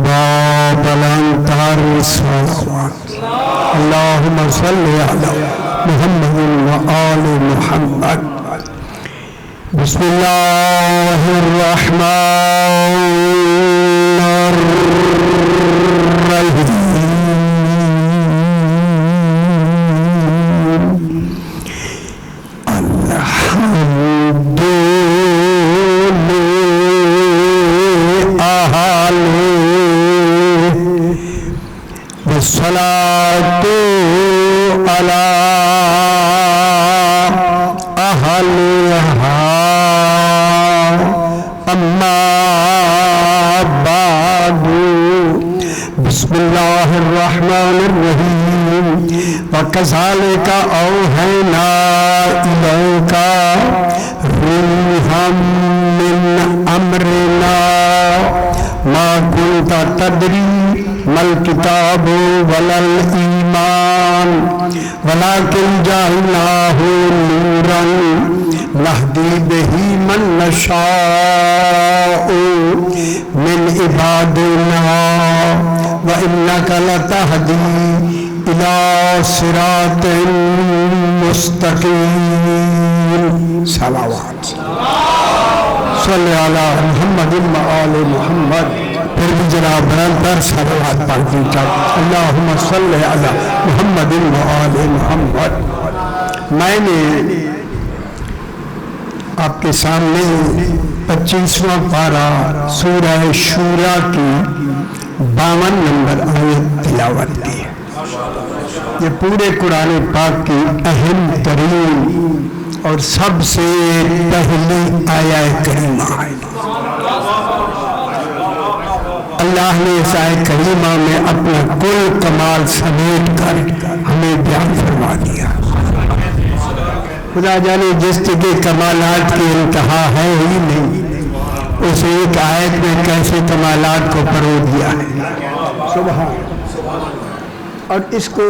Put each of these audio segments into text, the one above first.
बाबलंतार अल्लाहुम्मा सल्लि अला मुहम्मदिन व आले मुहम्मद। बिस्मिल्लाहिर रहमानिर रहीम। सलातो अला अहलिहा अम्मा बादु। बिस्मिल्लाहिर रहमानिर रहीम। व कज़ालिका औहैना इलैका रूहम मिन अम्रिना मा कुन्ता तदरी मल किताबो वलल ईमान वलाकिन जअलनाहु नूरन नहदी बिही मन नशाउ मिन इबादिना व इन्नका लतहदी इला सिरातिन मुस्तकीम। सलावत सल्लि अला मुहम्मदिन व आले मुहम्मद। फिर भी जनाब बरतर सलावत पढ़ दी जाए। अल्लाहुम्मा सल्लि अला मुहम्मदिन व आले मुहम्मद। मैंने आपके सामने 25वां पारा सूरह शूरा की 52 नंबर आयत तिलावत की है। ये पूरे कुरान पाक की अहम तरीन और सबसे पहली आयत करीमा है। अल्लाह ने इस आयत करीमा में अपना कुल कमाल समेट कर हमें बयान फरमा दिया। खुदा जाने जिस के कमालात की इंतहा है ही नहीं, उस एक आयत में कैसे कमालात को परो दिया है। सुभान। और इसको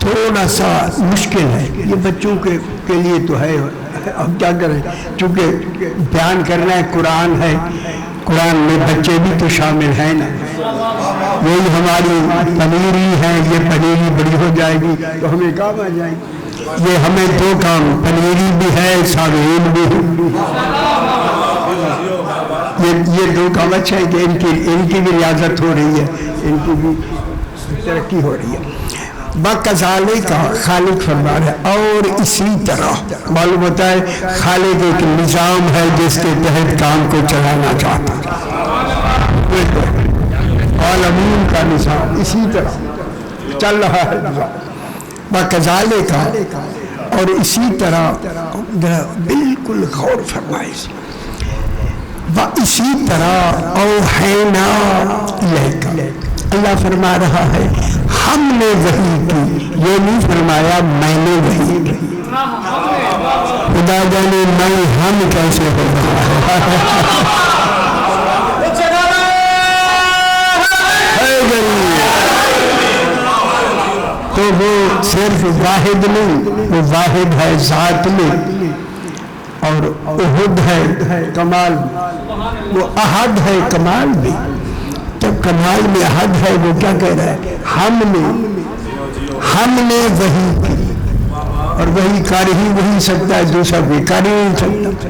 थोड़ा सा मुश्किल है, ये बच्चों के लिए तो है, अब क्या करें, चूँकि बयान करना है कुरान है, कुरान में बच्चे भी तो शामिल हैं ना। यही हमारी पनीरी है, ये पनीरी बड़ी हो जाएगी तो हमें काम आ जाएगी। ये हमें दो काम, पनीरी भी है सामीन भी है। ये दो काम अच्छे हैं कि इनकी भी रियाजत हो रही है, इनकी भी तरक्की हो रही है। बकज़ालिका खालिक फरमा है। और इसी तरह मालूम होता है खालिक एक निज़ाम है जिसके तहत काम को चलाना चाहता है। आलमीन का निज़ाम इसी तरह चल रहा है। बकज़ालिका और इसी तरह बिल्कुल गौर फरमाए। व इसी तरह औहैना इलैका, अल्लाह फरमा रहा है हमने वही की, ये नहीं फरमाया मैंने वही की। खुदा जाने मैं हम कैसे हो रहा है। तो वो सिर्फ वाहिद नहीं, वो वाहिद है ज़ात में, और उहुद है कमाल, वो अहद है कमाल में। जब कमाल में अहद है, वो क्या कह रहा है, हमने वही की। और वही कर ही वही सकता है, दूसरा भी कर ही नहीं सकता।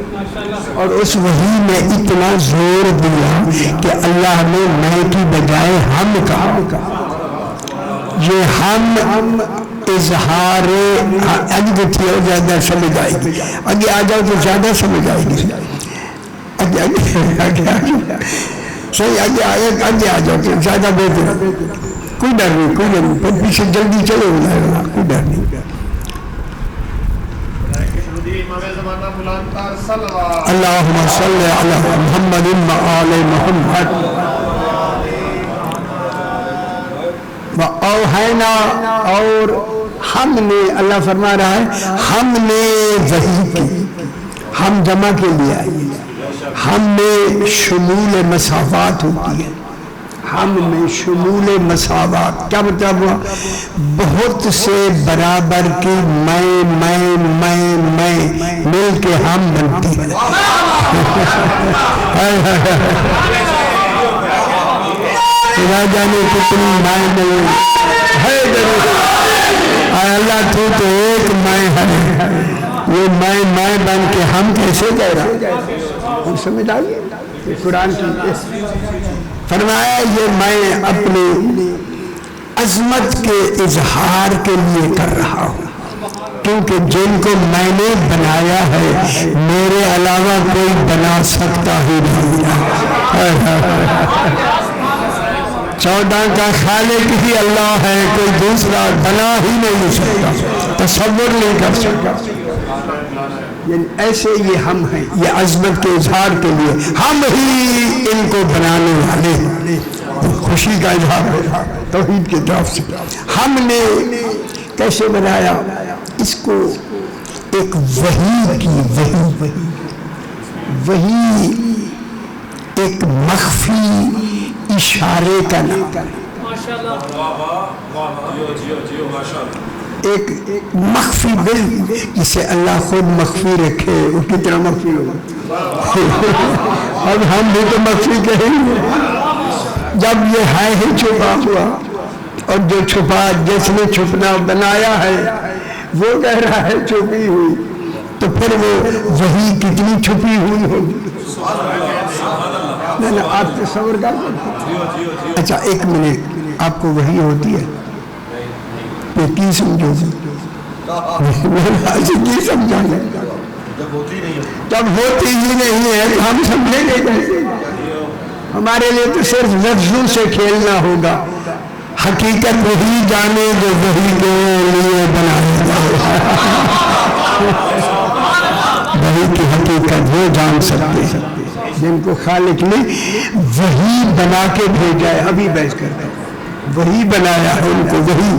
और उस वही में इतना जोर दिया कि अल्लाह ने मैं की बजाय हम कहा। ये हम इजहार अजग थी और ज्यादा समझ आएगी। आगे आ जाओ तो ज्यादा समझ आएगी। आगे सही आगे आ जाओ तो ज्यादा बेहतर। कोई डर नहीं, कोई डर नहीं, पर पीछे जल्दी चले बुलाएगा, कोई डर नहीं। अल्लाहुम्मा सल्लि अला मुहम्मदिन व आले मुहम्मद। व औहैना, और हमने, अल्लाह फरमा रहा है हमने वही की। हम जमा के लिए आई, हम में शुमूल मसावात होती है। हम में शुमूल मसावात क्या मतलब हुआ? बहुत से बराबर की मैं मिल के हम बनती है। खुदा जाने कितनी माए नहीं है अल्लाह तू तो एक माए है। ये माए बन के हम कैसे कह रहे हम समझ आ गए कुरान की फरमाया ये मैं अपनी अजमत के इजहार के लिए कर रहा हूँ, क्योंकि जिनको मैंने बनाया है मेरे अलावा कोई बना सकता ही नहीं है। 14 का खालिक ही अल्लाह है, कोई दूसरा बना ही नहीं सकता, तसव्वुर नहीं कर सकता। ऐसे ये हम हैं, ये अजमत के इजहार के लिए हम ही इनको बनाने वाले, खुशी का इजहार है तौहीद की तरफ से। हमने कैसे बनाया इसको, एक वही की वही एक मख्फी इशारे का नाम, एक मख्फी बिल जिसे अल्लाह खुद मख्फी रखे, वो कितना मख्फी होगा। अब हम भी तो मख्फी कहेंगे जब ये है ही छुपा हुआ, और जो छुपा जिसने छुपना बनाया है वो कह रहा है छुपी हुई, तो फिर वो वही कितनी छुपी हुई होगी। ना आप तस्वीर कर। अच्छा एक मिनट, आपको वही होती है तो की समझो की समझाने जब होती ही नहीं है तो हम समझेंगे कैसे। हमारे लिए तो सिर्फ लफ्जों से खेलना होगा, हकीकत वही जाने जो वही के लिए बनाया वही की हकीकत वो जान सकते हैं जिनको खालिक ने वही बना के भेजा है। अभी बहस करते हैं, वही बनाया है उनको, वही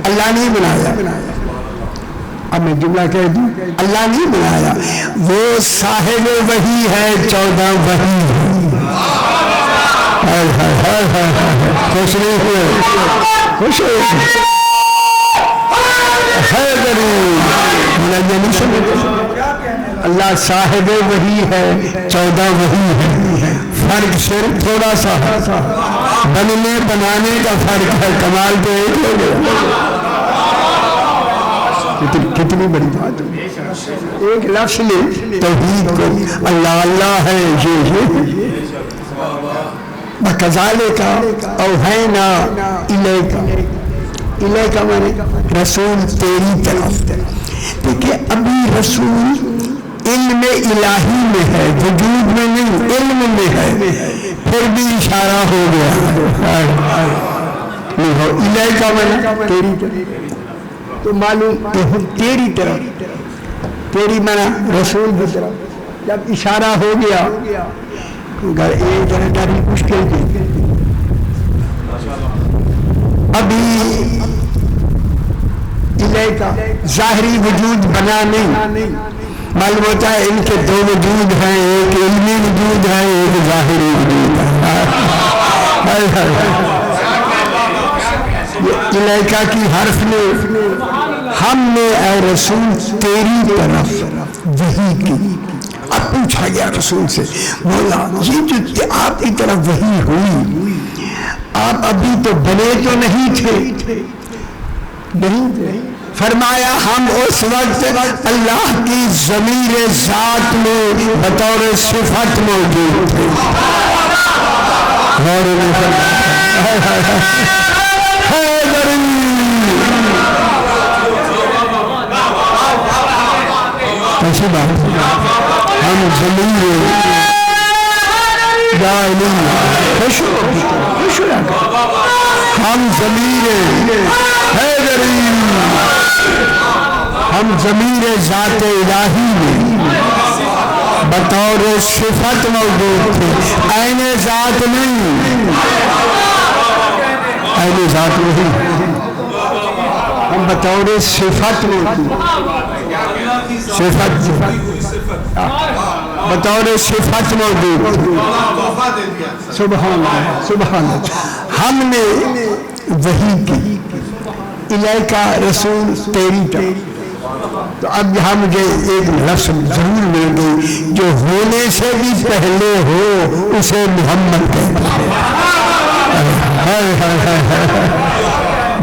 अल्लाह नहीं बनाया। अब मैं जुमला कह दूं, अल्लाह नहीं बनाया, वो साहिब वही है, 14 वही है। खुश नहीं हुए, खुश हो अल्लाह साहिब वही है, 14 वही है। फर्क सिर्फ थोड़ा सा बनने बनाने का फर्क है, कमाल तो एक हो गया। कितनी बड़ी बात है, एक लफ्ज़ ने तौहीद को अल्लाह अल्लाह है ये कज़ाले का और है ना इले का माने रसूल तेरी तरफ। देखिए अभी रसूल इल्म इलाही में है, वजूद में नहीं, इल्म में है, फिर भी इशारा हो गया। इले का माने तेरी तरफ, तो मालूम तेरी तरफ, तेरी माना रसूल की तरफ। जब इशारा हो गया एक जगह मुश्किल थी। अभी इले का जाहिरी वजूद बना नहीं, मालूम होता है इनके दो वजूद हैं, एक इल्मी वजूद है, एक जाहिरी वजूद है। इलाका की हर्फ ने हमने ऐ रसूल तेरी तरफ वही की। अब पूछा गया रसूल से, बोला ये जो आपकी तरफ वही हुई, आप अभी तो बने तो नहीं थे, नहीं थे। फरमाया हम उस वक्त अल्लाह की ज़मीर ज़ात में बतौर सिफत मौजूद थे। ऐसी बात हम ज़मीर हम ज़मीर ज़ात इलाही में बतौर सिफत मौजूद थे, ऐने ज़ात नहीं, ऐने ज़ात नहीं, हम बतौर सिफत मौजूद, सिफत बतौर सिफत मौजूद। सुभान सुभान। हमने वही की इलाका रसूल तेरी तरफ। तो अब यहाँ मुझे एक लफ्ज़ जरूर मिल गई, जो होने से भी पहले हो उसे मोहम्मद कहते हैं।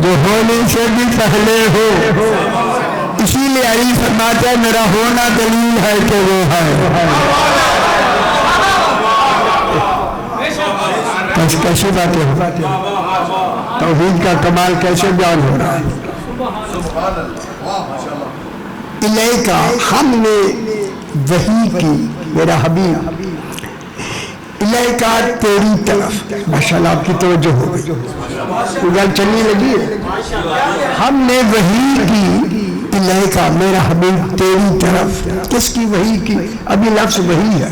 जो होने से भी पहले हो। इसीलिए अली फरमाते हैं मेरा होना दलील है कि वो है। कैसी बातें हो, तौहीद का कमाल कैसे बयान हो रहा है। इलाका हमने वही की मेरा हबीब, इलाका तेरी तरफ। माशाल्लाह आपकी तवज्जो हो गई, गल चलने लगी है। हमने वही की इलाका मेरा हबीब तेरी तरफ। किसकी वही की? अभी लफ्ज वही है,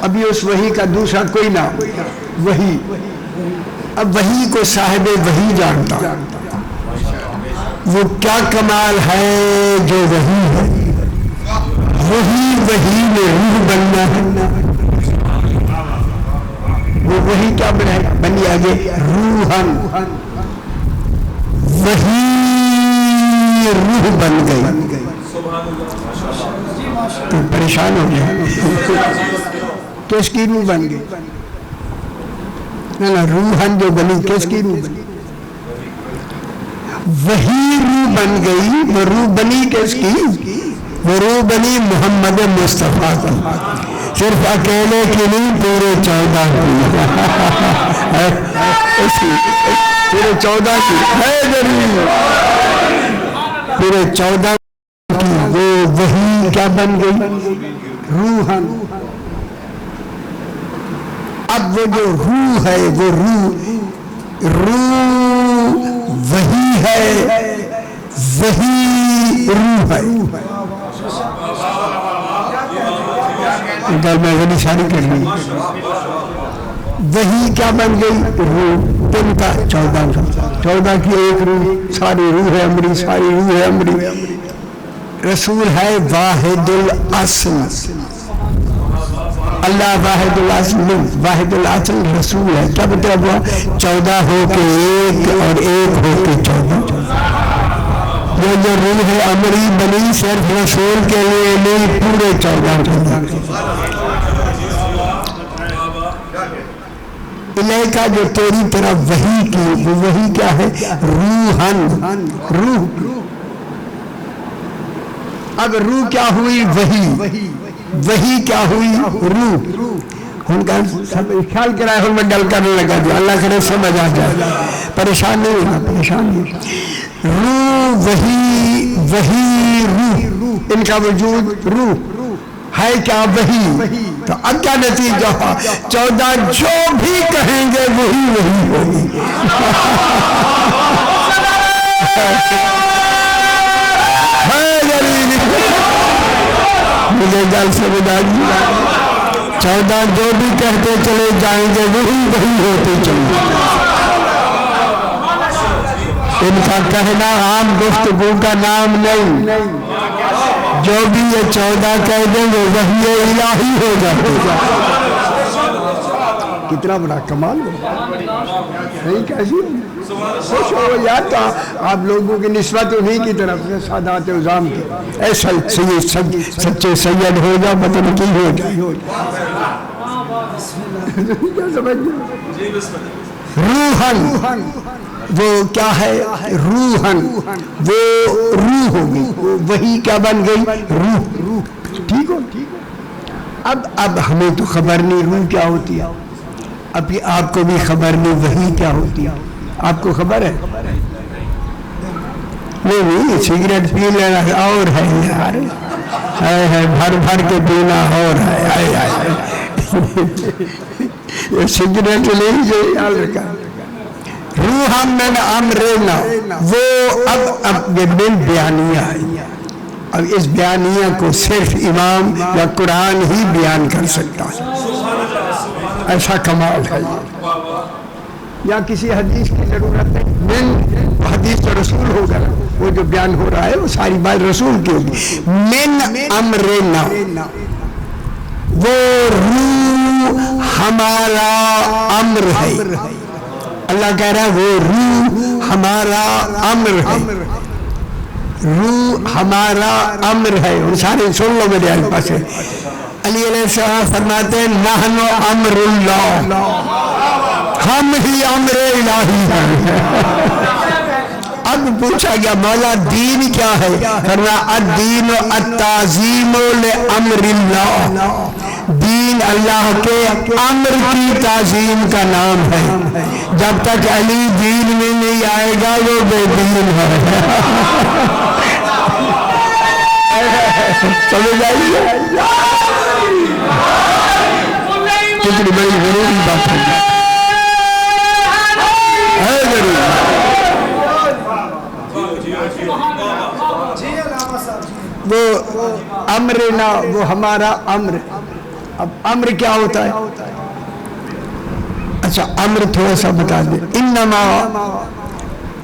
अभी उस वही का दूसरा कोई नाम वही। अब वही को साहिब वही जानता, वो क्या कमाल है जो वही है। वही में रूह बनना है, वो वही क्या बनी आगे रूहन। वही रूह बन गई तो परेशान हो गया। किसकी रूह बन गई? ना रूहन जो बनी किसकी रूह बनी? वही रूह बन गई। वो रूह बनी किसकी? वो रूह बनी मोहम्मद मुस्तफा की। सिर्फ अकेले की नहीं, पूरे 14 की। पूरे 14 की है जरूर, पूरे 14 की। वो वही क्या बन गई? रूहन। अब वो जो रूह है, वो रूह वही है, वही रूह है। मैं बड़ी सारी कर ली। वही क्या बन गई? रूह। तीन का 14 की एक रूह, सारी रूह है अमरी, सारी रूह है अमरी। रसूल है वाहिदुल असल, अल्लाह वाहिदुल असल, वाहिदुल असल रसूल है। क्या मतलब हुआ? 14 हो के एक और एक हो के 14। ये जो रूह है अमरी बनी सिर्फ रसूल के लिए नहीं, पूरे 14 इलाका जो तेरी तरफ वही की, वो वही क्या है? रूहन, रूह। अब रूह क्या हुई? वही क्या हुई? रूह। उनका सब ख्याल कराए हूँ मैं डल करने लगा जो अल्लाह करे समझ आ जाए। परेशान नहीं होना, परेशान नहीं। रूह वही रूह, इनका वजूद रूह है क्या? वही। तो अब क्या नतीजा हुआ? 14 जो भी कहेंगे वही होगी। मुझे गल से बता दी, 14 जो भी कहते चले जाएंगे वही होते चले। इनका कहना आम गुफ्तगू का नाम नहीं। जो भी ये 14 कह देंगे वही इलाही हो जाते। कितना बड़ा कमाल हो नहीं? कैसी खुश हो यार। तो आप लोगों की निस्बत उन्हीं की तरफ से सादात उज़ाम के ऐसा सच्चे सैयद हो जाओ, मतलब की हो जाए। क्या समझ? रूहन वो क्या है? रूहन वो रूह होगी, वही क्या बन गई? रूह। ठीक हो? अब हमें तो खबर नहीं रूह क्या होती है। अब आपको भी खबर नहीं वही क्या होती है। आपको खबर है? नहीं, सिगरेट पी लेना और है यार, है भर के पीना और है। ये सिगरेट नहीं जो याद रखा। रूह में अमरेना वो अब ये बयानिया है। अब इस बयानिया को सिर्फ इमाम या कुरान ही बयान कर सकता है। ऐसा कमाल है। या किसी हदीस की जरूरत नहीं। हदीस तो रसूल होगा, वो जो बयान हो रहा है वो सारी बात रसूल की होगी। मिन अमरेना, वो रूह हमारा अम्र है। अल्लाह कह रहा है वो रूह हमारा अम्र है। रूह हमारा अम्र है। उन सारे सुन लो मेरे पास है। अली अलैहिस्सलाम फरमाते हैं नहनु अम्रुल्लाह, नाम ही अम्र इलाही है। अब पूछा गया मौला दीन क्या है? करना अद्दीन अत्ताज़ीम ले अम्रिल्लाह, दीन अल्लाह के अम्र की ताज़ीम का नाम है। जब तक अली दीन में नहीं आएगा वो बेदीन है। चले जाइए, कितनी बड़ी जरूरी बात है जरूरी। वो अम्र ना, वो हमारा अम्र। अब अम्र क्या होता है? अच्छा अम्र थोड़ा सा बता दे। इन्नमा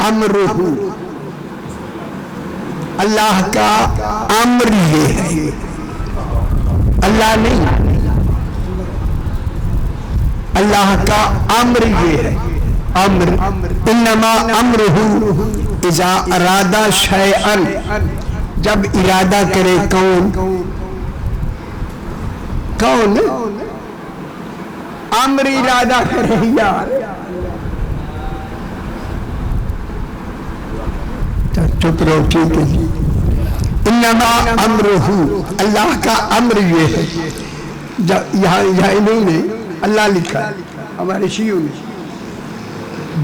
अम्रुहु, अल्लाह का अम्र ये है, अल्लाह नहीं, अल्लाह का अम्र ये है। अम्र इन्नमा अम्रुहु इज़ा अरादा शैअन, जब इरादा करे। कौन कौन अम्र इरादा करे यार? चुप रहो, ठीक है जी। इन्नमा अम्रुहु, अल्लाह का अम्र ये है। जब यहाँ नहीं अल्लाह लिखा है हमारे शियों में,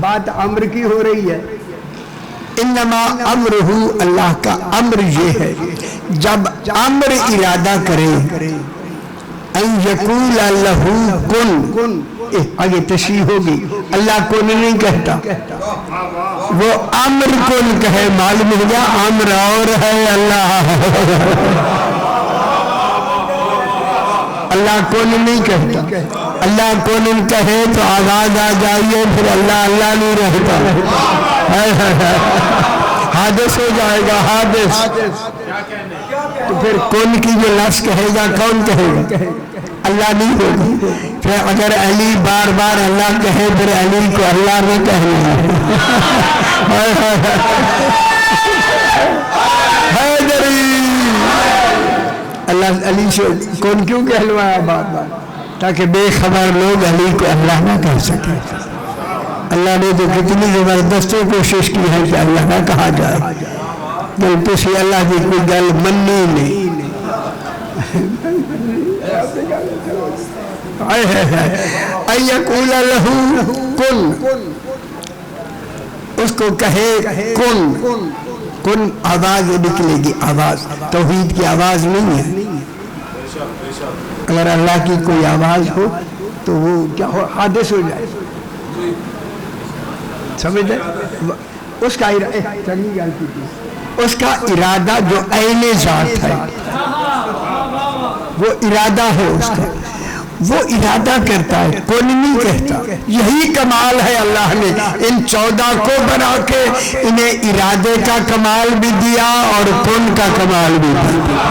बात अम्र की हो रही है। इन्नमा अम्रुहु, अल्लाह का अम्र ये है जब अम्र इरादा करे। अन यकूल लहू कुन, आगे तशरीह होगी। अल्लाह कुन नहीं कहता, वो अम्र कुन कहे। मालूम हो गया अम्र और है अल्लाह। अल्लाह कुन नहीं कहता। अल्लाह कुन कहे तो आवाज आ जाइए, फिर अल्लाह अल्लाह नहीं रहता। हादिस हो जाएगा, हादिस। तो फिर कौन की जो लफ्ज़ कहेगा कौन कहेगा? अल्लाह नहीं होगा। फिर अगर अली बार बार अल्लाह कहे फिर अली को अल्लाह नहीं कहना अल्लाह अली से कौन क्यों कहलवाया बार बार? ताकि बेखबर लोग अली को अल्लाह ना कह सके। अल्लाह ने तो कितनी जबरदस्त कोशिश की है कि अल्लाह ना कहा जाए, तो से अल्लाह की कोई गल मननी नहीं। अय्यकूल लहू कुन, उसको कहे कुन। कुन आवाज निकलेगी, आवाज तौहीद की आवाज नहीं है। अगर अल्लाह की कोई आवाज हो तो वो क्या हो, हादिस हो जाए। समझ उसका चंगी गल की, उसका इरादा जो ऐने जात है, वो इरादा है उसका, वो इरादा करता है, कौन नहीं कहता। यही कमाल है अल्लाह ने इन 14 को बना के इन्हें इरादे का कमाल भी दिया और कौन का कमाल भी दिया।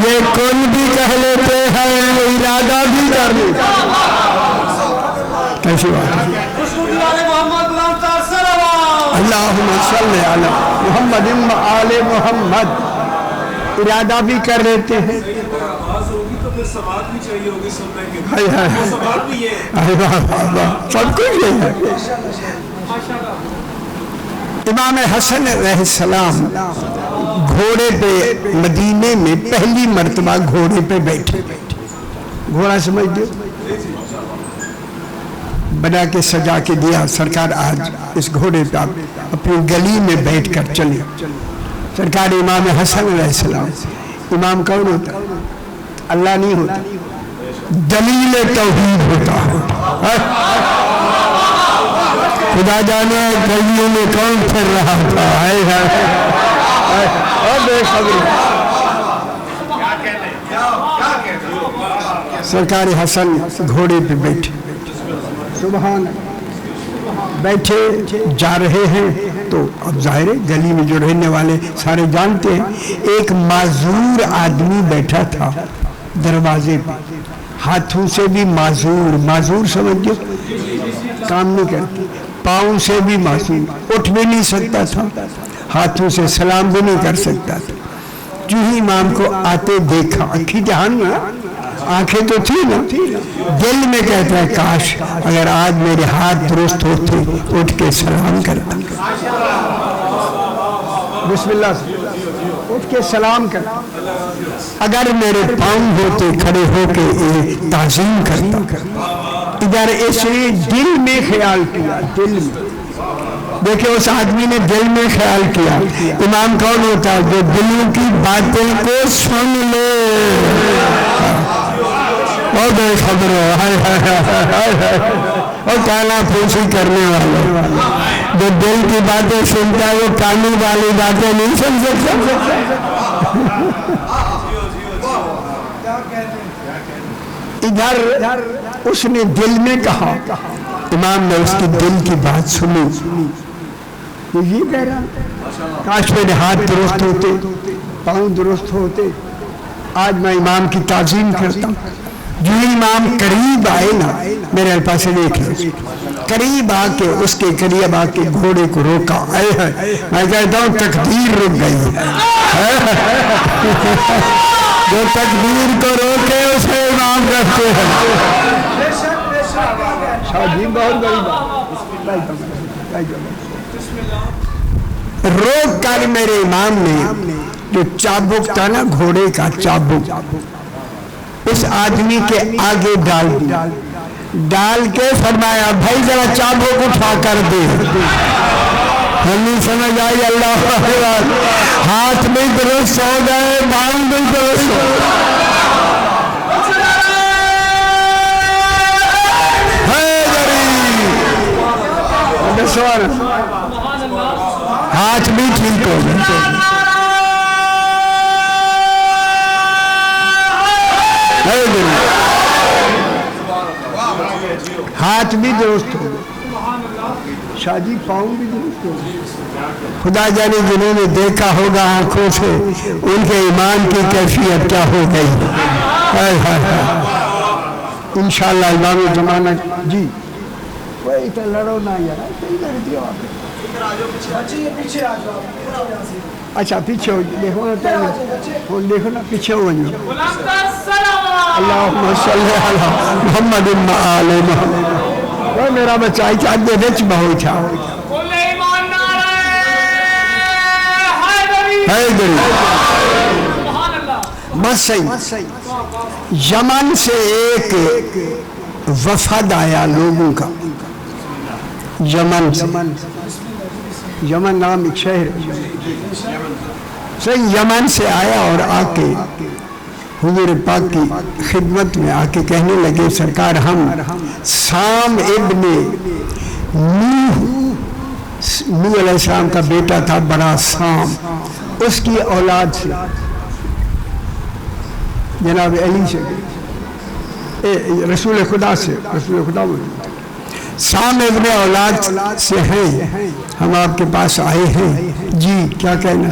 ये कौन भी कह लेते हैं, वो इरादा भी कर लेते। कैसी बात है? अल्लाहुम्मा सल्ली अला मुहम्मद व आले मुहम्मद, इरादा भी कर लेते हैं। सब कुछ ये है। इमाम हसन अलैहिस्सलाम घोड़े पे मदीने में पहली मर्तबा घोड़े पे बैठे। घोड़ा समझ दो, बना के सजा के दिया। सरकार आज इस घोड़े पे आप अपनी गली में बैठ कर चले। सरकार इमाम हसन अलैहिस्सलाम। इमाम कौन होता? अल्लाह नहीं होता, दलील तौहीद होता है। खुदा जाने गलियों में कौन फिर रहा था। सरकार हसन घोड़े पे बैठे, सुभान बैठे जा रहे हैं। तो अब जाहिर है गली में जो रहने वाले सारे जानते हैं। एक माजूर आदमी बैठा था दरवाजे पे, हाथों से भी माजूर। माजूर समझो, काम नहीं करती, पाँव से भी माजूर, उठ भी नहीं सकता था, हाथों से सलाम भी नहीं कर सकता था। जो ही इमाम को आते देखा, अखी जहान आंखें तो थी ना, दिल में कहता है काश अगर आज मेरे हाथ दुरुस्त होते, उठ के सलाम करता, बिस्मिल्लाह उठ के सलाम करता, अगर मेरे पाँव होते खड़े होके एक ताज़ीम करता। इधर इसने दिल में ख्याल किया, दिल में। देखिए उस आदमी ने दिल में ख्याल किया। इमाम कौन होता है? जो दिलों की बातें को सुन ले। और खबर और काना फूसी करने वाले, जो दिल की बातें सुनता है वो कानू वाली बातें नहीं सुन सकता। इधर उसने दिल में कहा, इमाम ने उसकी दिल की बात सुनी। ये कह रहा काश मेरे हाथ दुरुस्त होते, पाँव दुरुस्त होते, आज मैं इमाम की ताज़ीम करता। जो इमाम करीब आए ना, मेरे पास देखे, करीब आके उसके करीब आके घोड़े को रोका। मैं कहता हूँ तकदीर रुक गई है। जो तकदीर को रोके उसे इमाम रखते हैं। शादी बहुत बड़ी रोक कर मेरे इमाम ने जो चाबुक था ना, घोड़े का चाबुक, उस आदमी के आगे डाल के फरमाया भाई जरा चाबुक उठा कर दे। हमें समझ आई अल्लाह, हाथ में दुरुस्त हो गए, बाल में दुरुस्त हो हाथ भी ठीक हो गए। हाथ भी दुरुस्त हो गए, शादी पाँव भी दुरुस्त हो गए। खुदा जाने जिन्होंने देखा होगा आंखों से, उनके ईमान की कैफियत क्या हो गई। इंशाअल्लाह इमाम जमाना जी वही तो लड़ो ना यार, अच्छा पीछे हो देखो ना, तो देखो ना पीछे हो जाओ। अल्लाहुम्मा सल्ली अला मुहम्मद व आले मुहम्मद। वो मेरा बच्चा क्या दे रिच बहुत था बस सही। यमन से एक वफद आया लोगों का, यमन नाम एक शहर सही, यमन से आया और आके हुजूर पाक की खिदमत में आके कहने लगे सरकार हम साम इब्ने नूह अलैहिस्सलाम का बेटा था बड़ा साम, उसकी औलाद से जनाब अली से, रसूल खुदा से, रसूल खुदा साम इब्ने औलाद से हैं, हम आपके पास आए हैं जी, क्या कहना।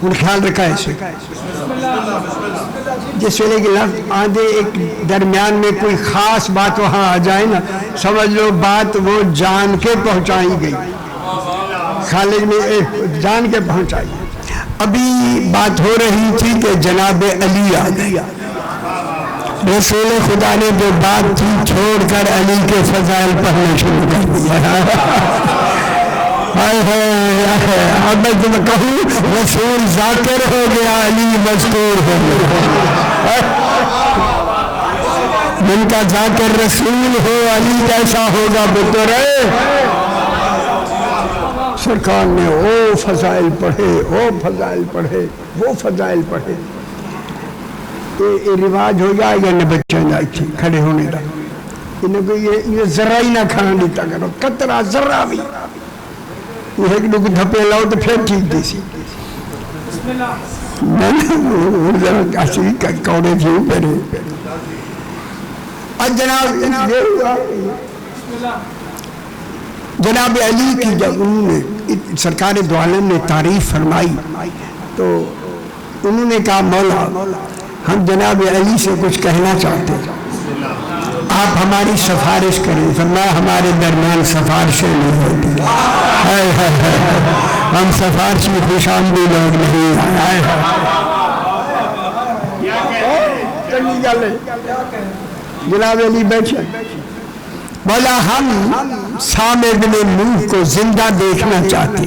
उन ख्याल रखा है जिस वेले की लफ्ज आधे एक दरमियान में कोई खास बात वहाँ आ जाए ना, समझ लो बात वो जान के पहुँचाई गई, खालिद में जान के पहुँचाई। अभी बात हो रही थी कि जनाब अली आ गया, रसूल खुदा ने जो बात थी छोड़कर अली के फजाइल पढ़ना शुरू कर दिया। अब मैं तुम्हें कहूँ रसूल जाकिर हो गया, अली मजकूर हो गया। जिनका जाकिर रसूल हो अली कैसा होगा पुत्र। सरकार ने ओ फजाइल पढ़े, ओ फजाइल पढ़े, वो फजाइल पढ़े। ये रिवाज हो जाएगा न बच्चे खड़े होने का, इनको ये जरा ही ना खाना देता करो, कतरा जरा भी एक दुख धपे लाओ तो फिर ठीक देसी कौड़े थे पहले। जनाब अली की जब उन्होंने सरकार दो आलम ने तारीफ फरमाई तो उन्होंने कहा मौला हम जनाब अली से कुछ कहना चाहते हैं, आप हमारी सिफारिश करें। फरमाया हमारे दरमियान सिफारिशें नहीं होती, हम सिफारिश में खुशामदी लोग नहीं आए। चंगी गल है। जनाब अली बैठे, बोला हम साम इब्ने नूह को जिंदा देखना चाहते,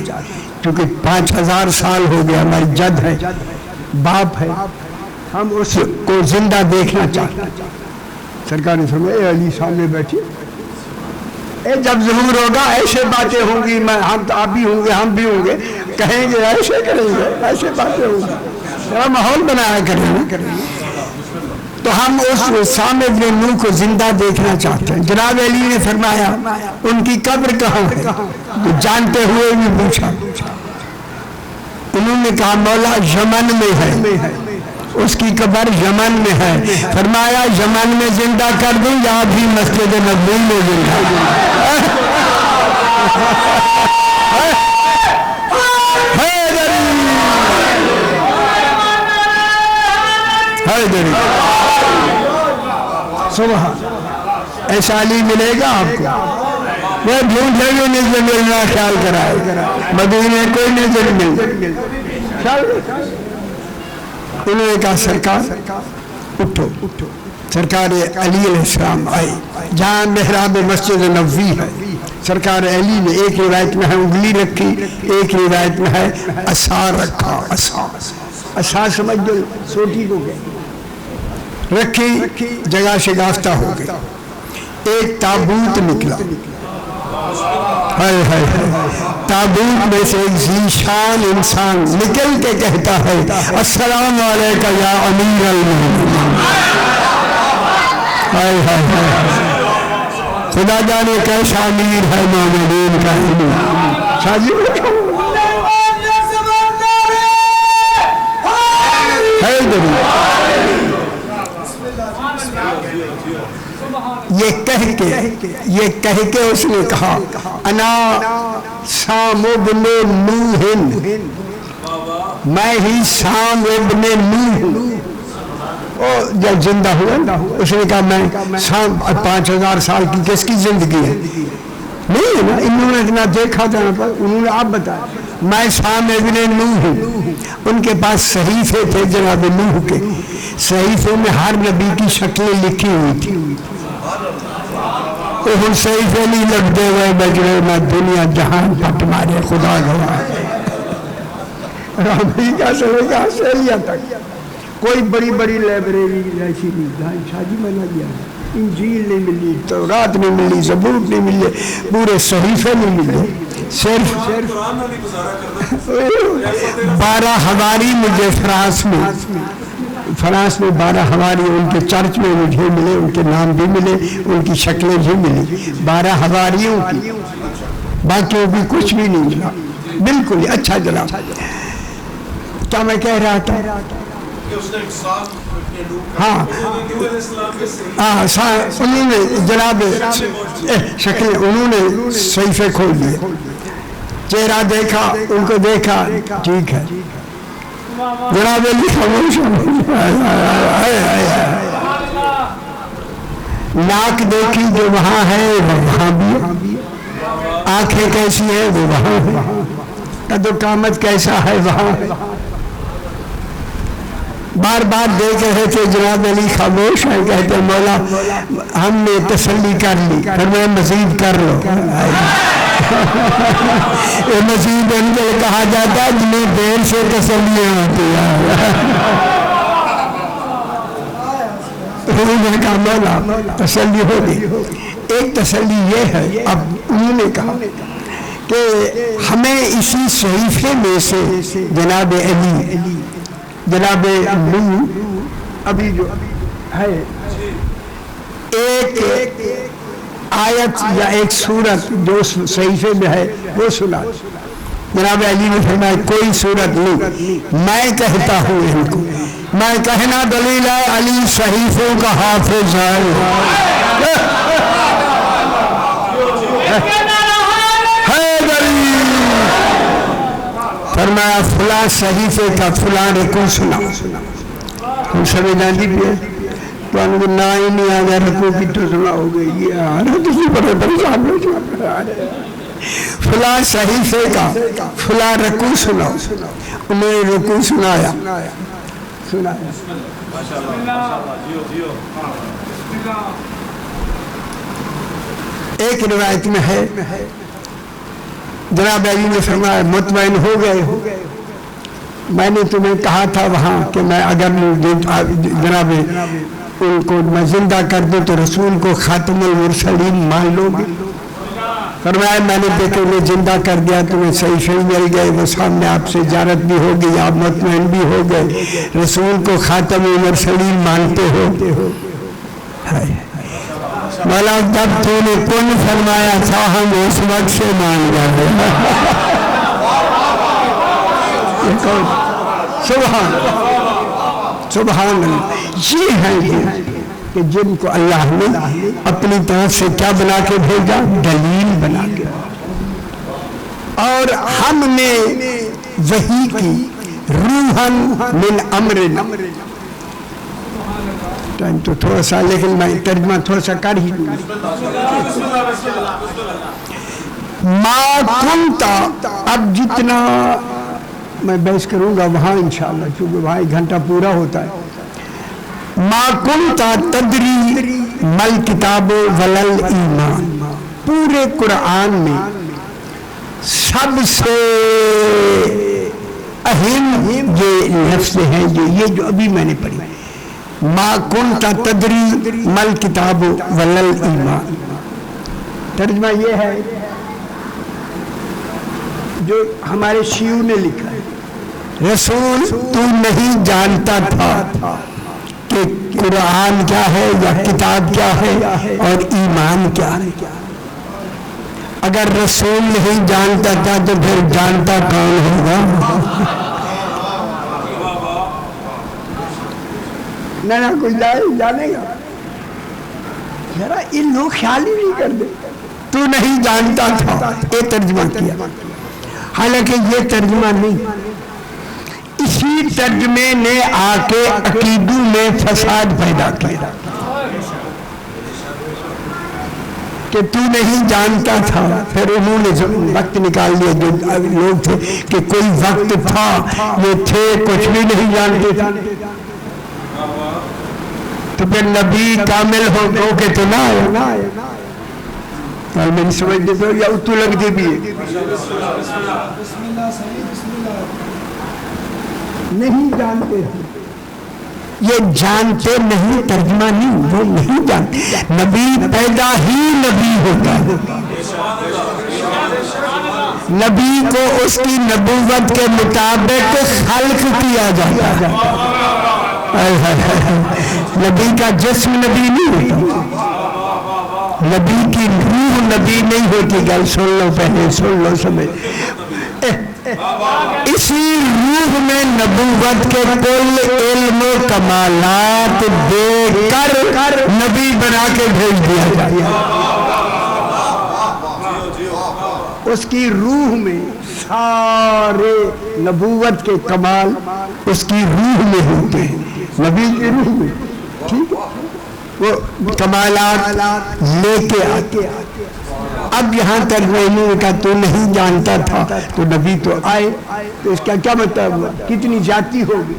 क्योंकि 5000 साल हो गया, हमारी जद है, बाप है, हम उसको जिंदा देखना चाहते। सरकार ने फरमाया अली सामने बैठिए, जब ज़रूर होगा ऐसे बातें होंगी, मैं हम तो आप भी होंगे, हम भी होंगे, कहेंगे ऐसे करेंगे, ऐसे बातें होंगी, थोड़ा माहौल बनाया करेंगे। तो हम उस साम इब्ने नूह को जिंदा देखना चाहते हैं। जनाब अली ने फरमाया उनकी कब्र कहाँ है? तो जानते हुए भी पूछा। उन्होंने कहा मौला यमन में है, उसकी कब्र यमन में है। फरमाया यमन में जिंदा कर दूं या भी मस्जिद नबवी में जिंदा? सुबह ऐसा अली मिलेगा आपको? वह ढूंढे भी नजर मिलना ख्याल कराए, मदीने कोई नजर मिल। उन्होंने कहा सरकार उठो, उठो। सरकार अली अलैहिस्सलाम आए जहाँ मेहराब मस्जिद नबवी है। सरकार अली ने एक रिवायत में है उंगली रखी, एक रिवायत में है असार रखा, असार समझ दो, सोटी को रखी, जगह शिगाफ्ता हो गई। एक ताबूत निकला, हाय हाय, ताबूत में से एक ज़ीशान इंसान निकल के कहता है अस्सलाम वालेकुम या अमीर अल मोमिनीन। हाय हाय हाय, खुदा जाने कैसा अमीर है मोमिनीन का इमाम। शाजी ये कह के उसने कहा अना साम इब्ने नूह, मैं ही साम इब्ने नूह। जब जिंदा हुआ उसने कहा मैं साम 5000 साल की किसकी जिंदगी है? नहीं है ना, इन्होंने इतना देखा था ना, पर उन्होंने आप बताया मैं साम इब्ने नूह हूँ। उनके पास सहीफे थे जनाब नूह के, सहीफे में हर नबी की शक्लें लिखी हुई थी। तो हम सहीफे नहीं लगते हुए बजरे में दुनिया जहान पट मारे, खुदा गवाह। अमेरिका से लेकर ऑस्ट्रेलिया तक कोई बड़ी बड़ी लाइब्रेरी ऐसी नहीं, शादी में ना गया, इंजील नहीं मिली, तौरात नहीं मिली, ज़बूर नहीं मिले, पूरे सहीफे नहीं मिले। सिर्फ 12 हवारी मुझे फ्रांस में 12 हवारी उनके चर्च में मुझे मिले, उनके नाम भी मिले, उनकी शक्लें भी मिली, 12 हवारियों की, बाकियों की कुछ भी नहीं मिला। बिल्कुल अच्छा जनाब, क्या मैं कह रहा था? हाँ उन्होंने जनाब शक्लें, उन्होंने सहीफे खोल दिए, चेहरा देखा, उनको देखा, ठीक है जनाब अली खामोश। नाक देखी जो वहाँ है वहाँ भी, आंखें कैसी है वो वहाँ है, कदो-कामत कैसा है वहाँ है। बार बार देख रहे थे जनाब अली खामोश है, कहते मौला हमने तसल्ली कर ली, फिर मैं मजीद कर लो। ये मजीद अंजल कहा जाता है जिन्हें देर से तसल्लियाँ होती हैं। कहा मौला तसल्ली होगी। एक तसल्ली ये है, अब उन्होंने कहा कि हमें इसी सहीफे में से जनाब अली, जनाब नूह अभी जो है एक आयत या एक सूरत जो सहीफे में है वो सुना। जनाब अली ने फरमाया कोई सूरत नहीं, मैं कहता हूँ इनको, मैं कहना दलील है अली सहीफों का हाफिज है। फरमाया फुला सहीफे का फुला रकू सुना, हम सभी जानी भी है तो ना ही नहीं आ गया रकू की तो सुना हो गई यार, फुला सहीफे का फुला रकू सुना। उन्होंने रकू सुनाया, एक रिवायत में है जनाब अली ने फरमाया मुतमईन हो गए, मैंने तुम्हें कहा था वहाँ कि मैं अगर जनाब उनको मैं जिंदा कर दूं तो रसूल को खातमुल मुरसलीन मान लोगे? फरमाया मैंने बेटे ने जिंदा कर दिया, तुम्हें सही सही मिल गए, वो सामने आपसे जारत भी हो गई, आप मुतमईन भी हो गए, रसूल को खातमुल मुरसलीन मानते हो। मौला जब तूने कुन फरमाया था हम उस वक्त से मान गए। सुभान सुभान ये है कि जिनको अल्लाह ने अपनी तरफ से क्या बना के भेजा, दलील बना के, और हमने वही की रूहन मिन अमरिन। टाइम तो थोड़ा सा, लेकिन मैं तर्जुमा थोड़ा सा कर ही दूंगा। माँ कुंता, अब जितना मैं बहस करूंगा वहाँ इंशाअल्लाह, क्योंकि वहाँ 1 घंटा पूरा होता है। माँ कुंता तदरी मल किताब वलल ईमान, पूरे कुरान में सबसे अहम ये लफ्ज़ हैं ये जो अभी मैंने पढ़ी, माँ कुंता तदरी मल किताब वलल ईमान। तर्जुमा ये है जो हमारे शियू ने लिखा है, रसूल तू नहीं जानता था कि कुरान क्या है या किताब क्या है और ईमान क्या है। अगर रसूल नहीं जानता था तो फिर जानता कौन होगा? ना कोई जानेगा, जरा इन लोग ख्याल ही नहीं करते। तू नहीं जानता था, ये तर्जुमा किया, हालांकि ये तर्जुमा नहीं, इसी तर्जुमे ने आके अकीदू में फसाद पैदा किया कि तू नहीं जानता था। फिर उन्होंने वक्त निकाल लिया जो लोग थे कि कोई वक्त था, ये थे कुछ भी नहीं जानते थे, तो फिर नबी कामिल हो के तो ना आए। कल मैंने समझ दे तो या उतू लगती भी है, नहीं जानते थे, ये जानते नहीं, तर्जुमा नहीं, वो नहीं जानते। नबी पैदा ही नबी होता है, नबी को उसकी नबूवत के मुताबिक खल्क किया जाता है। नबी का जिस्म नबी नहीं होता, नबी की रूह नबी नहीं होती। गल सुन लो, पहले सुन लो, समझ। इसी रूह में नबूवत के कुल इल्म कमालात देकर नबी बना के भेज दिया जाए। उसकी रूह में सारे नबूवत के कमाल उसकी रूह में होते हैं, नबी की रूह में, ठीक है, वो कमालात लेके आते। अब यहाँ तक मैंने कहा तू नहीं जानता था तो नबी तो आए, तो इसका क्या मतलब हुआ, कितनी जाती होगी।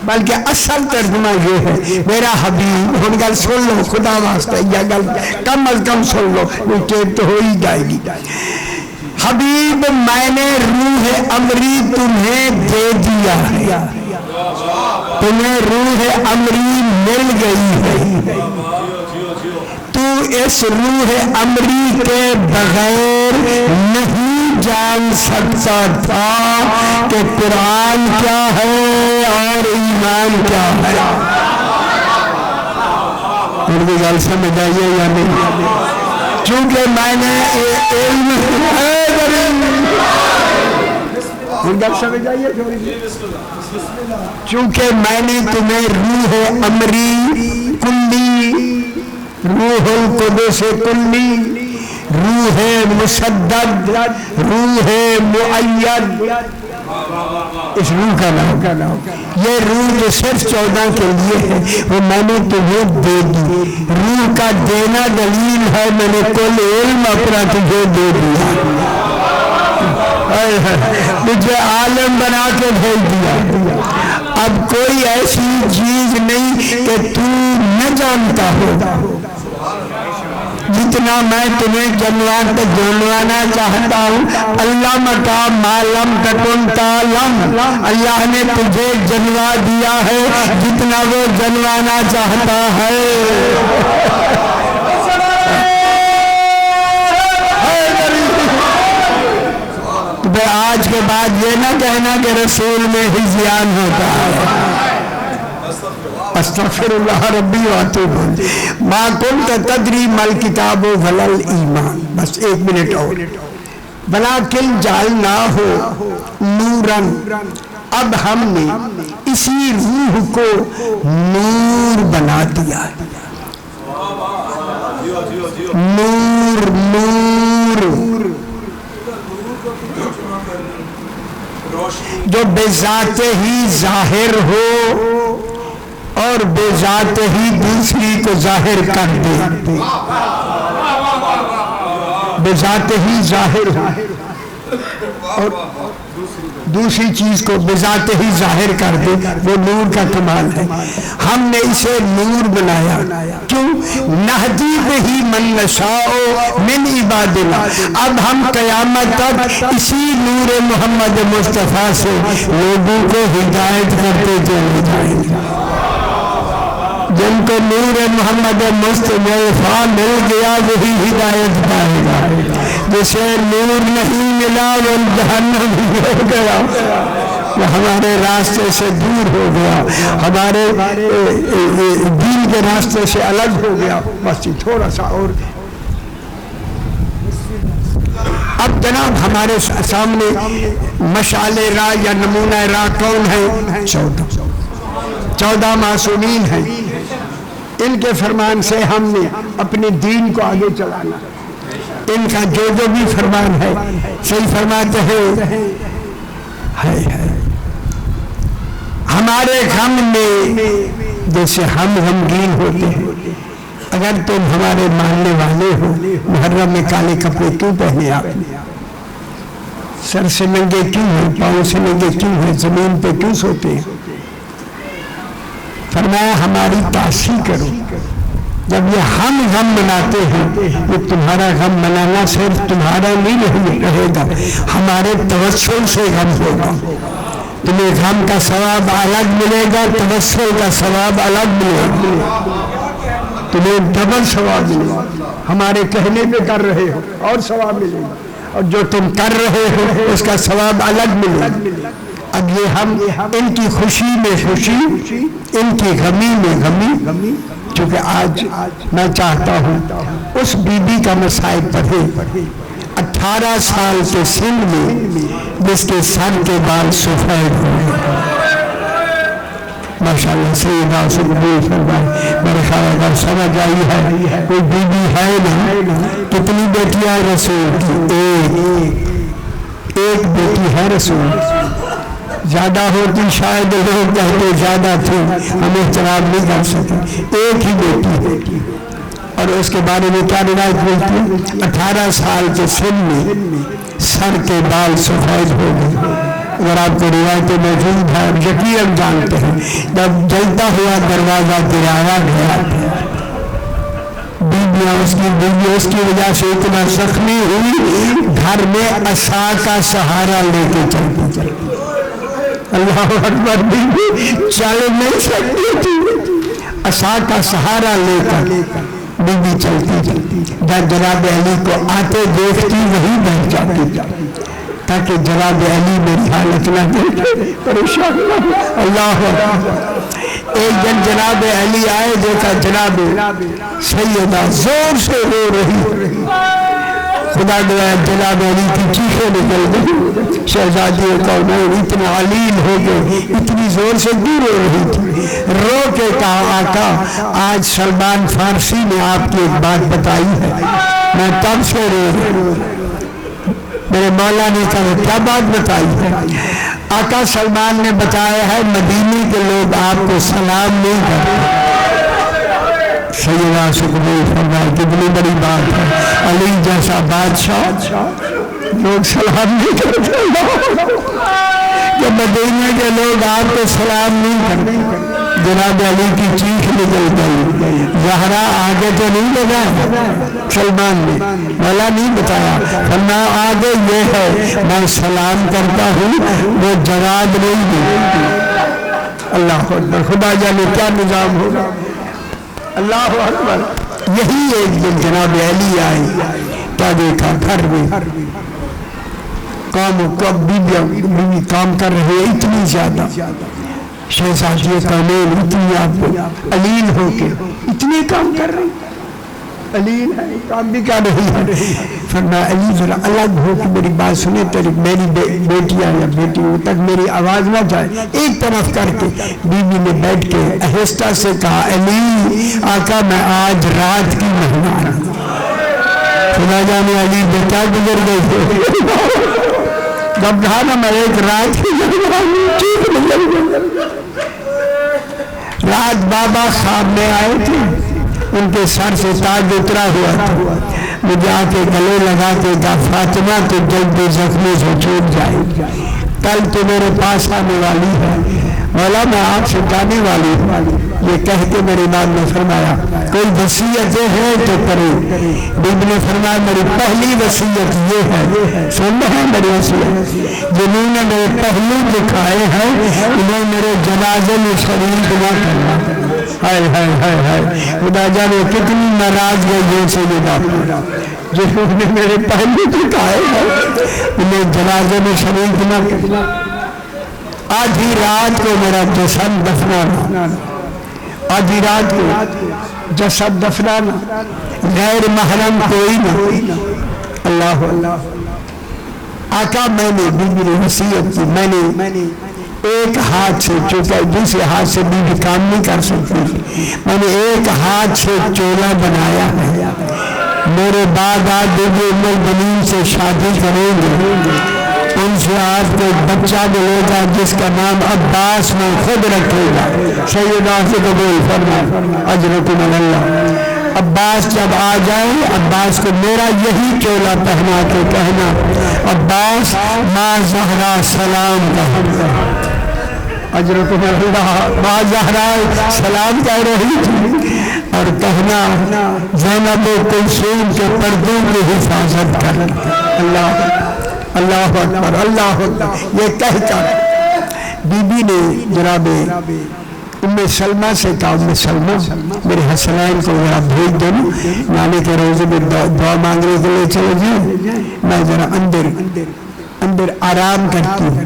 बल्कि असल तर्जुमा ये है, मेरा हबीब, हम गल सुन लो खुदा वास्ते, या गल कम अज कम सुन लो, टेप तो हो ही जाएगी। हबीब मैंने रूह अमरी तुम्हें दे दिया है, तुम्हें रूह अमरी मिल गई है, तू इस रूह अमरी के बगैर नहीं जान सकता था कि कुरान क्या है और ईमान क्या है। मेरी गल समझ आइए या नहीं? क्योंकि मैंने समझ आइए, चूंकि मैंने तुम्हें रूह अमरी कुल्ली, रूहुल कुद्दुस कुल्ली, रूह मुसद्दद, रूह मुअय्यद, इस रूह का नाम, ये रूह जो सिर्फ 14 के लिए है वो मैंने तुम्हें दे दी। रूह का देना दलील है, मैंने कुल इल्म अपना तुझे दे दिया, मुझे आलम बना के भेज दिया। अब कोई ऐसी चीज नहीं कि तू न जानता हो। जितना मैं तुम्हें जानवाना चाहता हूँ, अल्लाह मका मालम तकुन तालम, अल्लाह ने तुझे जनवा दिया है जितना वो जनवाना चाहता है। तो आज के बाद ये ना कहना कि रसूल में ही ज़ियान होता है। अस्तग़फिरुल्लाह रब्बी व अतूबु इलैह। मा कुन्त तदरी मल किताबु वलल ईमान। बस 1 मिनट और। वलाकिन जालना हो नूरन, अब हमने इसी रूह को नूर बना दिया। नूर नूर जो बेजाते ही जाहिर हो और बेजाते ही दूसरी को जाहिर कर दे। बेजाते ही जाहिर हो और दूसरी चीज को बेजाते ही जाहिर कर दे, वो नूर का कमाल है। हमने इसे नूर बनाया। क्यों? नहदी बिही मन नशाओ मिन इबादिना। अब हम क़यामत तक इसी नूर मोहम्मद मुस्तफ़ा से लोगों को हिदायत करते चले जाएंगे। जिनको नूर मोहम्मद मुस्तफ़ा मिल गया वही हिदायत पाएगा। जिसे नूर नहीं मिला वो जहन्नम हो गया, वो हमारे रास्ते से दूर हो गया, हमारे दीन के रास्ते से अलग हो गया। बस थोड़ा सा और। अब जनाब हमारे सामने मशाले रा या नमूना रा कौन है? 14 मासूमीन हैं। इनके फरमान से हमने अपने दीन को आगे चलाना। इनका जो भी फरमान है सही फरमाते हैं। हमारे गम में जैसे हम गमगीन होते हैं। अगर तुम हमारे मानने वाले हो, मुहर्रम में काले कपड़े क्यों पहने आपने? सर से नंगे क्यों हैं? पाँव से नंगे क्यों हैं? जमीन पे क्यों सोते हैं? फरमाया हमारी तासी करो। जब ये हम गम मनाते हैं, ये तुम्हारा गम मनाना सिर्फ तुम्हारा नहीं रहेगा, हमारे तवस्सुल से गम होगा। तुम्हें गम का सवाब अलग मिलेगा, तवस्सुल का सवाब अलग मिलेगा। तुम्हें डबल सवाब मिलेगा। हमारे कहने पे कर रहे हो और सवाब मिलेगा, और जो तुम कर रहे हो उसका सवाब अलग मिलेगा। अब ये हम इनकी खुशी में खुशी, इनकी गमी में गमी। क्योंकि आज मैं चाहता हूँ उस बीबी का मसाइब पढ़े 18 साल के सिन में जिसके सर के बाल सफेद हुए। माशाल्लाह सैयदा सुबह फरमाए। मेरे ख्याल अगर समझ आई है, कोई बीबी है ना? कितनी बेटियां रसूल की? एक बेटी है रसूल। ज्यादा होती शायद लोग कहते ज्यादा थी, हम एहतराम नहीं कर सके। एक ही बेटी, और उसके बारे में क्या रिवायत मिलती है? 18 साल के सिन में सर के बाल सफेद हो गए। अगर आपको रिवायतें मौजूद है, यकीनन जानते हैं, जब जलता हुआ दरवाजा गिराया गया, बीबियां उसकी वजह से इतना जख्मी हुई, घर में असा का सहारा लेके चलती। अल्लाह अकबर। बीबी चल नहीं सकती थी, असा का सहारा लेकर बीबी चलती। जब जनाब अली को आते देखती वही बैठ जाती, ताकि जनाब अली मेरी हालत न देखे, परेशान। अल्लाह एक दिन जनाब अली आए, देखा जनाब सैयदा जोर से रो रही। खुदा गया जनाब अली की चीखें निकल गई। शहजादी कौनैन इतना अलील हो गए, इतनी जोर से दूर हो रही थी। रो के कहा आका आज सलमान फारसी ने आपकी एक बात बताई है, मैं तब से रो। मेरे मौला ने कहा क्या बात बताई है? आका सलमान ने बताया है मदीने के लोग आपको सलाम नहीं करते। सैयदा सुकबीर फरमाए कितनी बड़ी बात है। अली जैसा बादशाह लोग सलाम नहीं करते, जब मदीना के लोग आपको सलाम नहीं करते। जनाब अली की चीख निकल गई, ज़हरा आगे तो नहीं लगाया सलमान ने, वाला नहीं बताया, वरना आगे ये है मैं सलाम करता हूँ, वो जवाब नहीं देती। अल्लाह अकबर, खुदा जाने क्या निजाम होगा। अल्लाह अकबर। यही एक दिन जनाब अली आए, क्या देखा घर में काम कब बीवी काम कर रहे हैं इतनी ज्यादा, शहजादी कानून इतनी आपको अलीन होके इतने काम कर रही, अलीन है काम भी कर रही है। फरमाया अली जरा अलग हो कि मेरी बात सुने, तेरी मेरी बेटियां या बेटी वो तक मेरी आवाज ना जाए, एक तरफ करके बीवी ने बैठ के आहिस्ता से कहा अली आका मैं आज रात की मेहमान हूं। खुदा जाने अली बेटा गुजर गए थे, जब कहा ना मैं एक रात की मेहमान हूं। रात बाबा ख्वाब में आए थे, उनके सर से ताज उतरा हुआ था, मुझे आके गले लगा के कहा फातिमा तो जल्दी जख्मी से छूट जाए, कल तो मेरे पास आने वाली है, मौला मैं आपसे जाने वाली हूँ। ये कह के मेरे इमाम ने फरमाया कोई वसीयतें हैं तो करो। बीबी ने फरमाया मेरी पहली वसीयत ये है, सुन रहे हैं मेरी वसीयत, जिन्होंने मेरे पहलू दिखाए हैं उन्हें मेरे जनाजे में शरीक न करना। हाय हाय हाय हाय, खुदा जाने कितनी नाराज गई से ये बात, जिन्होंने मेरे पहलू दिखाए हैं उन्हें जनाजे में शरीक न करना। आधी रात को मेरा जसद दफनाना, आधी रात को जसद दफनाना, गैर महरम कोई ना। अल्लाह अल्लाह। आका मैंने बीबी ने वसीयत की, मैंने एक हाथ से, चूंकि दूसरे हाथ से बीबी काम नहीं कर सकती, मैंने एक हाथ से चोला बनाया है। मेरे बाद आज बीबी उम्र बनीन से शादी करेंगे, उनसे आपको बच्चा मिलेगा जिसका नाम अब्बास मैं खुद रखेगा। सैयदा से कबूल फरमाए अजरकुम अल्लाह। अब्बास जब आ जाए, अब्बास को मेरा यही चोला पहना के कहना अब्बास माँ ज़हरा सलाम कहा। अजरकुम अल्लाह, माँ ज़हरा सलाम कह रही थी और कहना ज़ैनब कुलसूम के पर्दों की हिफाजत कर। अल्लाह अल्लाह अकबर, अल्लाह अकबर। ये कहकर बीबी ने जनाबे उम्मे सलमा से कहा उम्मे सलमा मेरे हसनैन को जरा भेज दो, नानी के रोजे में दुआ मांगने के लिए चले जाए, मैं जरा अंदर आराम करती हूँ।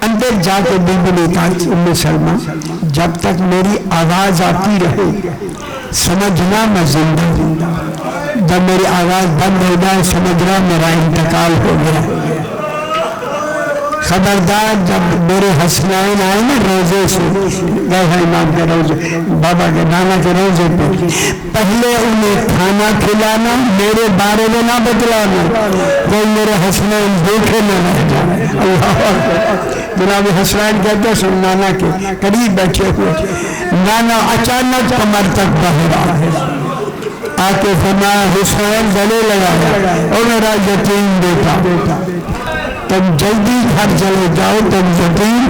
अंदर जाके बीबी ने कहा कि उम्मे सलमा जब तक मेरी आवाज आती रहे समझना मैं जिंदा हूँ, जब मेरी आवाज बंद हो जाए समझना मेरा इंतकाल हो गया। खबरदार जब मेरे हसनैन आए ना रोजे से, गए हैं इमाम के रोजे, बाबा के नाना के रोजे पे, पहले उन्हें खाना खिलाना, मेरे बारे में ना बतलाना, कोई मेरे हसनैन भूखे न रह जाए। अल्लाह जनाब हसनैन कहते सुन नाना के करीब बैठे हुए, नाना अचानक कमर तक बहरा आके फरमाया हुसैन गले लगाया और मेरा यतीम बेटा तुम जल्दी घर चले जाओ, तुम यतीम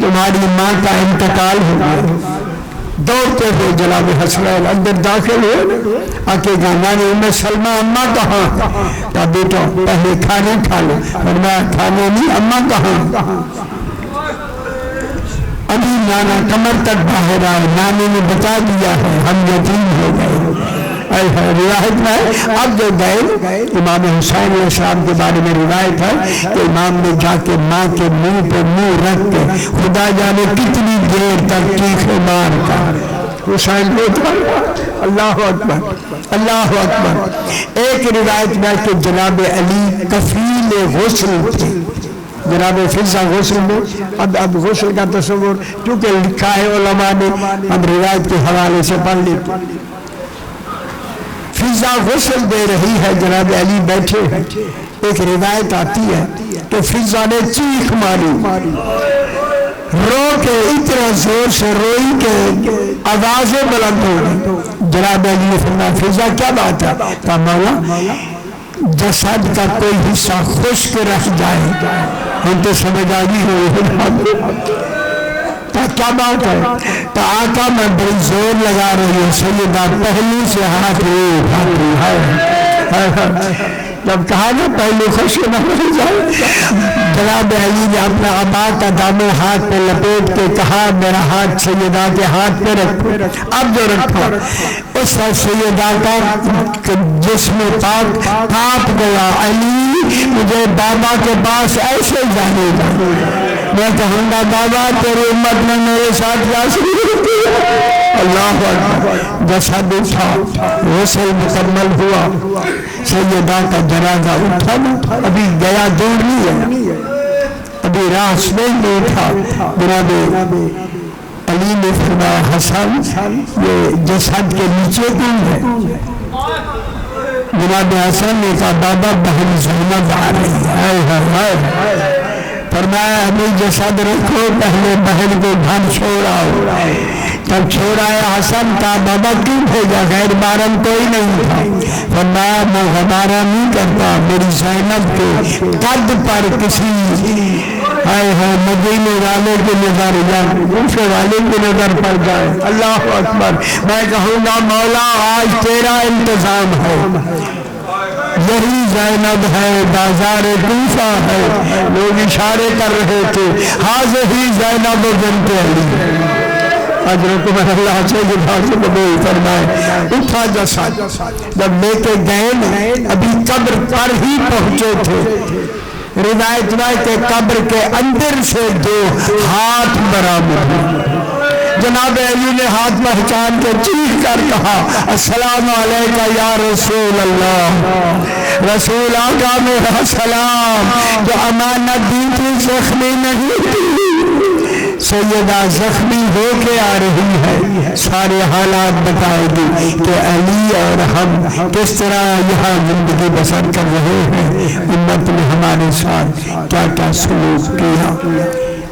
तुम्हारी माँ का इंतकाल हो गया। दौड़ते हुए जनाब हसनैन अंदर दाखिल हुए, आके गाना ने उम्मे सलमा अम्मा कहाँ? का बेटा पहले खाना खा लो। फरमाया खाना नहीं, अम्मा कहाँ? अभी नाना कमर तक बाहर आए, नानी ने बता दिया है हम यतीम हो गए। रिवायत में अब जो गए इमाम हुसैन अलैहिस्सलाम के बारे में रिवायत है कि इमाम ने जाके माँ के मुंह पे मुंह रख के खुदा जाने कितनी देर तक चीखे मार कर हुसैन को अल्लाह अकबर अल्लाह अकबर। एक रिवायत में कि जनाब अली कफील गुस्ल थे, जनाब फिजा गुस्ल में। अब गुस्ल का तस्वुर चूंकि लिखा है उलमा ने, हम रिवायत के हवाले से पढ़ लेते। फिजा गुस्ल दे रही है, जनाब अली बैठे हैं। एक रिवायत आती है कि फिजा ने चीख मारी, रो के इतना जोर से रोई के आवाजें बुलंद हो गई। जनाब अली ने फरमाया फिजा क्या बात है? कहा मौला जसद का कोई हिस्सा खुश्क रह जाए, हम तो समझ आ गई हो क्या बात है। तो आका मैं बड़ी जोर लगा रही हूँ, सैयदा पहलू से हाथ जब कहा ना पहलू खुश न हो जाए, जनाब अली ने अपना अबा का दामन हाथ पे लपेट के कहा मेरा हाथ सैयदा के हाथ पे रखो। अब जो रखा उस सैयदा का जिस्म पाक कांप गया। अली मुझे बाबा के पास ऐसे जाने का, मैं कहूँगा बाबा तेरी उम्मत ने मेरे साथ क्या शुरू अल्लाह अकबर। जसद उठा, गौसल मुकम्मल हुआ, सैयदा का जनाजा उठा, अभी गया दूर नहीं है, अभी रास में उठा। जनाब अली ने फरमाया हसन ये जसद के नीचे कौन है? जनाब हसन ने कहा बाबा बहन ज़ैनब आ रही है। फरमाया अभी जसद रखो, पहले बहन को घर छोड़ाओ। तब छोड़ाया हसन का बाबा क्यों भेजा, गैर बारम कोई नहीं था। फरमाया मैं हमारा नहीं करता, मेरी ज़ैनब के कद पर किसी मदीने वाले की नजर या दूसरे वाले की नजर पड़ जाए। अल्लाह अकबर। मैं कहूँगा मौला आज तेरा इंतजाम है, यही ज़ैनब है, बाजार कूफा है। लोग इशारे कर रहे थे हाज़ ही ज़ैनब बिन्त अली। अजरत अल्लाह से फरमाए उठा जसद। जब लेके गए अभी कब्र पर ही पहुंचे थे, रिवायत के कब्र के अंदर से दो हाथ बराबर हुए। जनाब अली ने हाथ पहचान के चीख कर कहा अस्सलाम अलैका या रसूल अल्लाह। रसूल आका मेरा सलाम। जो अमानत दी थी जख्मी नहीं थी, सैयदा जख्मी होके आ रही है, सारे हालात बताएगी कि अली और हम किस तरह यहाँ जिंदगी बसर कर रहे हैं, उम्मत ने हमारे साथ क्या क्या सलूक किया।